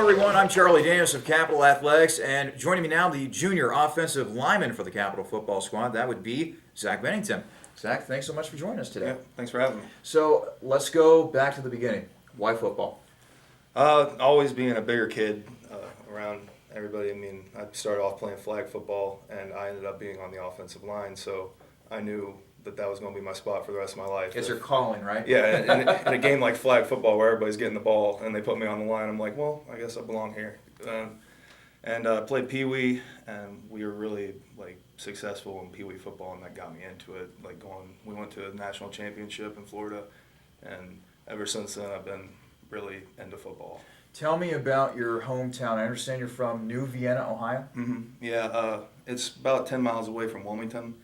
everyone. I'm Charlie Daniels of Capital Athletics, and joining me now, the junior offensive lineman for the Capital football squad. That would be Zach Bennington. Zach, thanks so much for joining us today. Yeah, thanks for having me. So let's go back to the beginning. Why football? Always being a bigger kid around everybody. I mean, I started off playing flag football, and I ended up being on the offensive line, so I knew that was going to be my spot for the rest of my life. It's your calling, right? Yeah, in a game like flag football where everybody's getting the ball and they put me on the line, I'm like, well, I guess I belong here. And played Pee Wee, and we were really successful in Pee Wee football, and that got me into it. We went to a national championship in Florida, and ever since then I've been really into football. Tell me about your hometown. I understand you're from New Vienna, Ohio. Mm-hmm. Yeah, it's about 10 miles away from Wilmington.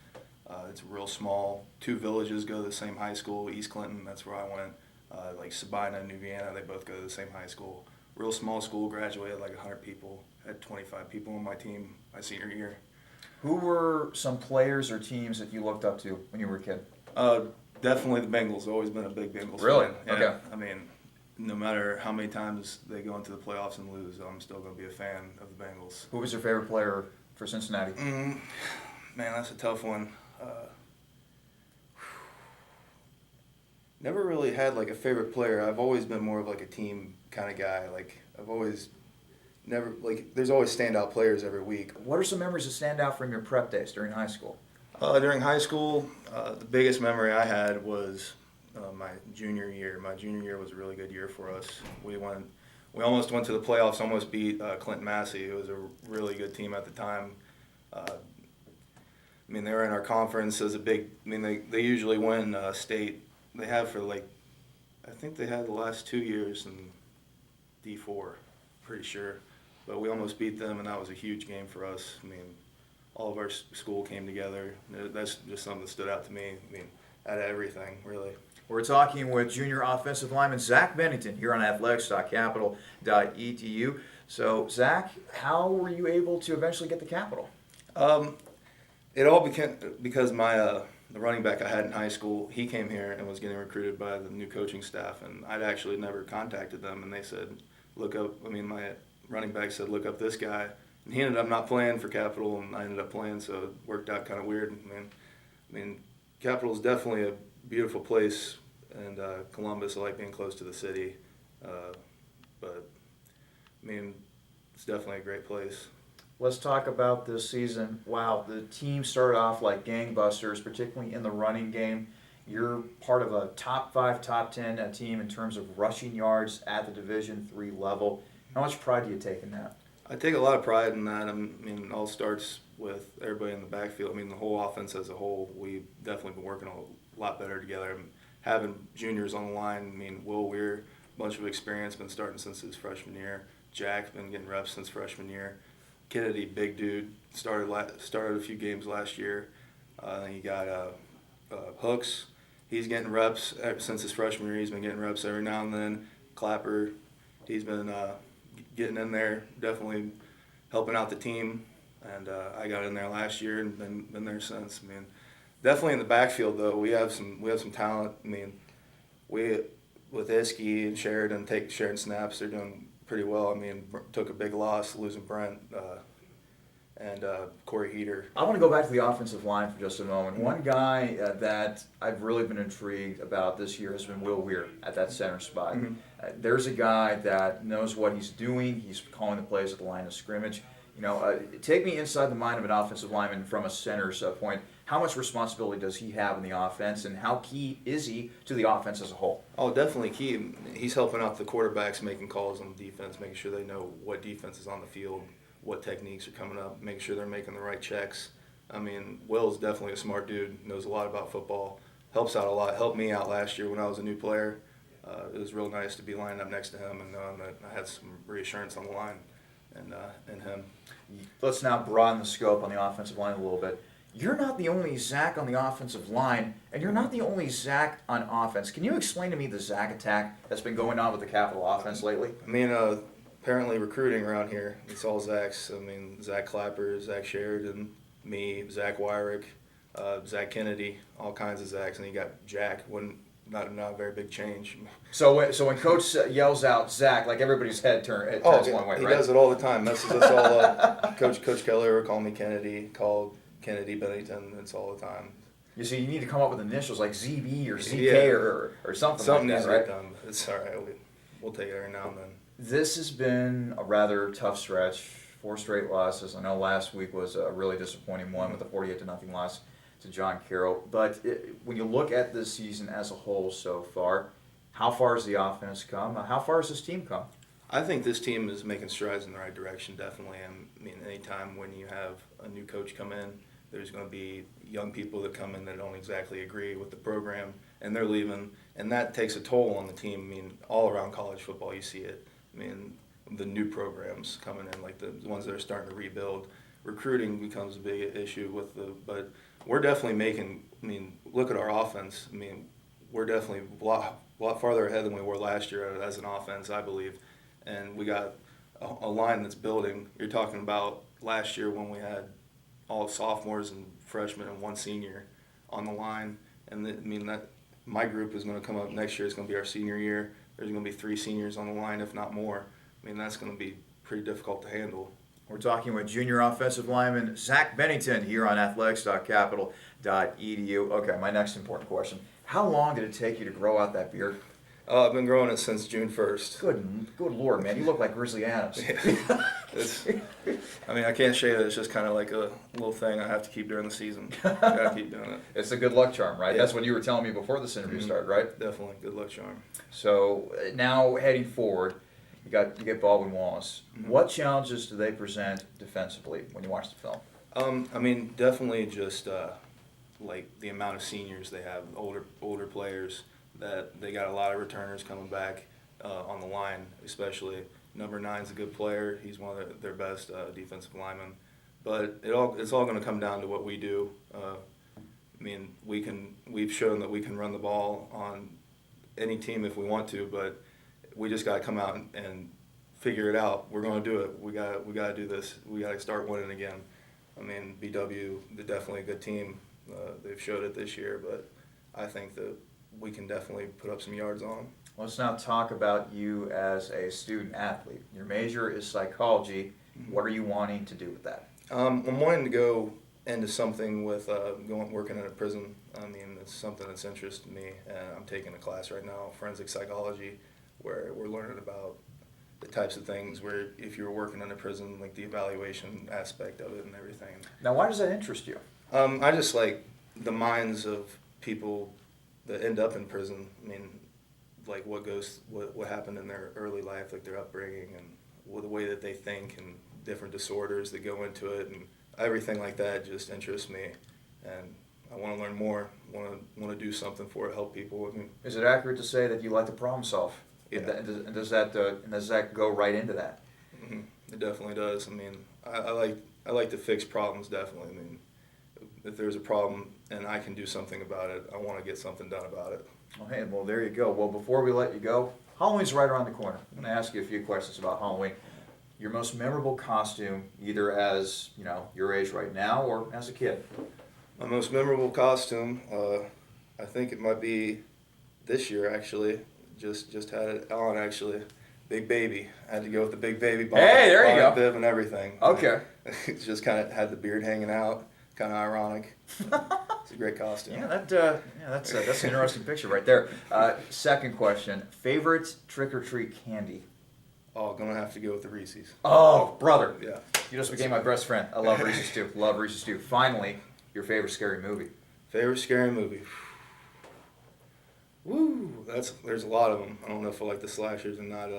It's real small. Two villages go to the same high school. East Clinton, that's where I went. Sabina and New Vienna, they both go to the same high school. Real small school, graduated 100 people. Had 25 people on my team my senior year. Who were some players or teams that you looked up to when you were a kid? Definitely the Bengals. Always been a big Bengals Really? fan. Yeah, Okay. I mean, no matter how many times they go into the playoffs and lose, I'm still going to be a fan of the Bengals. Who was your favorite player for Cincinnati? Man, that's a tough one. Never really had a favorite player. I've always been more of a team kind of guy. I've always never there's always standout players every week. What are some memories that stand out from your prep days during high school? During high school, the biggest memory I had was my junior year. My junior year was a really good year for us. We almost went to the playoffs. Almost beat Clinton Massey. It was a really good team at the time. They were in our conference as a big. They usually win state. They have for I think they had the last 2 years in D4, pretty sure. But we almost beat them, and that was a huge game for us. All of our school came together. That's just something that stood out to me. Out of everything, really. We're talking with junior offensive lineman Zach Bennington here on athletics.capital.edu. So, Zach, how were you able to eventually get the Capital? It all became because the running back I had in high school, he came here and was getting recruited by the new coaching staff, and I'd actually never contacted them, and they said, look up, my running back said, look up this guy, and he ended up not playing for Capital, and I ended up playing, so it worked out kind of weird. Capital is definitely a beautiful place, and Columbus, I like being close to the city, but it's definitely a great place. Let's talk about this season. Wow, the team started off like gangbusters, particularly in the running game. You're part of a top 5, top 10 team in terms of rushing yards at the Division III level. How much pride do you take in that? I take a lot of pride in that. It all starts with everybody in the backfield. The whole offense as a whole, we've definitely been working a lot better together. Having juniors on the line, Will Weir, a bunch of experience, been starting since his freshman year. Jack, been getting reps since freshman year. Kennedy, big dude, started a few games last year. Then you got Hooks. He's getting reps since his freshman year. He's been getting reps every now and then. Clapper, he's been getting in there, definitely helping out the team. And I got in there last year and been there since. Definitely in the backfield though, we have some talent. We with Iskey and Sheridan sharing snaps, they're doing pretty well. Took a big loss losing Brent and Corey Heater. I want to go back to the offensive line for just a moment. One guy that I've really been intrigued about this year has been Will Weir at that center spot. Mm-hmm. There's a guy that knows what he's doing. He's calling the plays at the line of scrimmage. Take me inside the mind of an offensive lineman from a center's point. How much responsibility does he have in the offense, and how key is he to the offense as a whole? Oh, definitely key. He's helping out the quarterbacks, making calls on the defense, making sure they know what defense is on the field, what techniques are coming up, making sure they're making the right checks. Will's definitely a smart dude, knows a lot about football, helps out a lot, helped me out last year when I was a new player. It was real nice to be lined up next to him and knowing that I had some reassurance on the line and him. Let's now broaden the scope on the offensive line a little bit. You're not the only Zach on the offensive line, and you're not the only Zach on offense. Can you explain to me the Zach attack that's been going on with the Capital offense lately? Apparently recruiting around here, it's all Zachs. Zach Clapper, Zach Sheridan, me, Zach Wyrick, Zach Kennedy, all kinds of Zachs. And you got Jack. When not a very big change. So when Coach yells out Zach, like everybody's head turns one way, he right? does it all the time. Messes us all up. Coach Keller will call me Kennedy. Call Kennedy Bennington. It's all the time. You see, you need to come up with initials like ZB or ZK Yeah. or something Something like needs that, to right? get done. It's all right. We'll take it every now and then. This has been a rather tough stretch. 4 straight losses. I know last week was a really disappointing one with a 48-0 loss to John Carroll. But when you look at this season as a whole so far, how far has the offense come? How far has this team come? I think this team is making strides in the right direction, definitely. I mean, anytime when you have a new coach come in, there's going to be young people that come in that don't exactly agree with the program, and they're leaving, and that takes a toll on the team. I mean, all around college football, you see it. I mean, the new programs coming in, like the ones that are starting to rebuild. Recruiting becomes a big issue but we're definitely making, I mean, look at our offense. I mean, we're definitely a lot farther ahead than we were last year as an offense, I believe. And we got a line that's building. You're talking about last year when we had all sophomores and freshmen and 1 senior on the line. And I mean, that my group is going to come up next year. It's going to be our senior year. There's going to be 3 seniors on the line, if not more. I mean, that's going to be pretty difficult to handle. We're talking with junior offensive lineman Zach Bennington here on athletics.capital.edu. Okay, my next important question. How long did it take you to grow out that beard? I've been growing it since June 1st. Good Lord, man. You look like Grizzly Adams. I mean, I can't shave it. It's just kind of like a little thing I have to keep during the season. Gotta keep doing it. It's a good luck charm, right? Yeah. That's what you were telling me before this interview started, right? Definitely. Good luck charm. So now heading forward, you get Baldwin Wallace. What challenges do they present defensively when you watch the film? I mean, definitely just like the amount of seniors they have, older players, that they got a lot of returners coming back on the line, especially. Number 9's a good player. He's one of their best defensive linemen. But it's all going to come down to what we do. I mean, we've shown that we can run the ball on any team if we want to, but we just got to come out and figure it out. We're going to do it. We got to do this. We got to start winning again. I mean, BW, they're definitely a good team. They've showed it this year, but I think that we can definitely put up some yards on them. Let's now talk about you as a student athlete. Your major is psychology. What are you wanting to do with that? I'm wanting to go into something with working in a prison. I mean, it's something that's interested me, and I'm taking a class right now, forensic psychology, where we're learning about the types of things where if you're working in a prison, like the evaluation aspect of it and everything. Now, why does that interest you? I just like the minds of people that end up in prison. I mean, like what happened in their early life, like their upbringing and the way that they think and different disorders that go into it, and everything like that just interests me. And I want to learn more. Want to do something for it, help people. I mean, Is it accurate to say that you like to problem solve? Yeah. And does that go right into that? It definitely does. I mean, I like to fix problems, definitely. I mean, if there's a problem and I can do something about it, I want to get something done about it. Okay, well, there you go. Well, before we let you go, Halloween's right around the corner. I'm going to ask you a few questions about Halloween. Your most memorable costume, either as, your age right now or as a kid? My most memorable costume, I think it might be this year, actually. Just had it on, actually. Big Baby. I had to go with the Big Baby bonnet. Hey, there you go. Bib and everything. Okay. It just kind of had the beard hanging out. Kind of ironic. It's a great costume. Yeah, that's an interesting picture right there. Second question: favorite trick or treat candy? Oh, gonna have to go with the Reese's. Oh, brother! Yeah. You just became my best friend. I love Reese's too. Love Reese's too. Finally, your favorite scary movie? Favorite scary movie. Woo! There's a lot of them. I don't know if I like the slashers or not.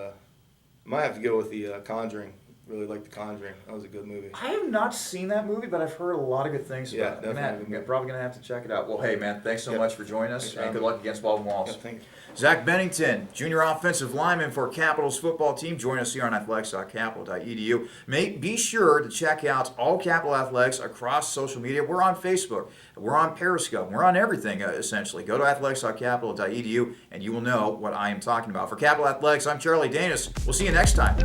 Might have to go with the Conjuring. Really like The Conjuring. That was a good movie. I have not seen that movie, but I've heard a lot of good things about it. Definitely. I'm probably going to have to check it out. Well, hey, man, thanks so much for joining us, and good luck against Baldwin Wallace. Yeah, thank you. Zach Bennington, junior offensive lineman for Capitals football team. Join us here on athletics.capital.edu. Be sure to check out all Capital Athletics across social media. We're on Facebook. We're on Periscope. We're on everything, essentially. Go to athletics.capital.edu, and you will know what I am talking about. For Capital Athletics, I'm Charlie Danis. We'll see you next time.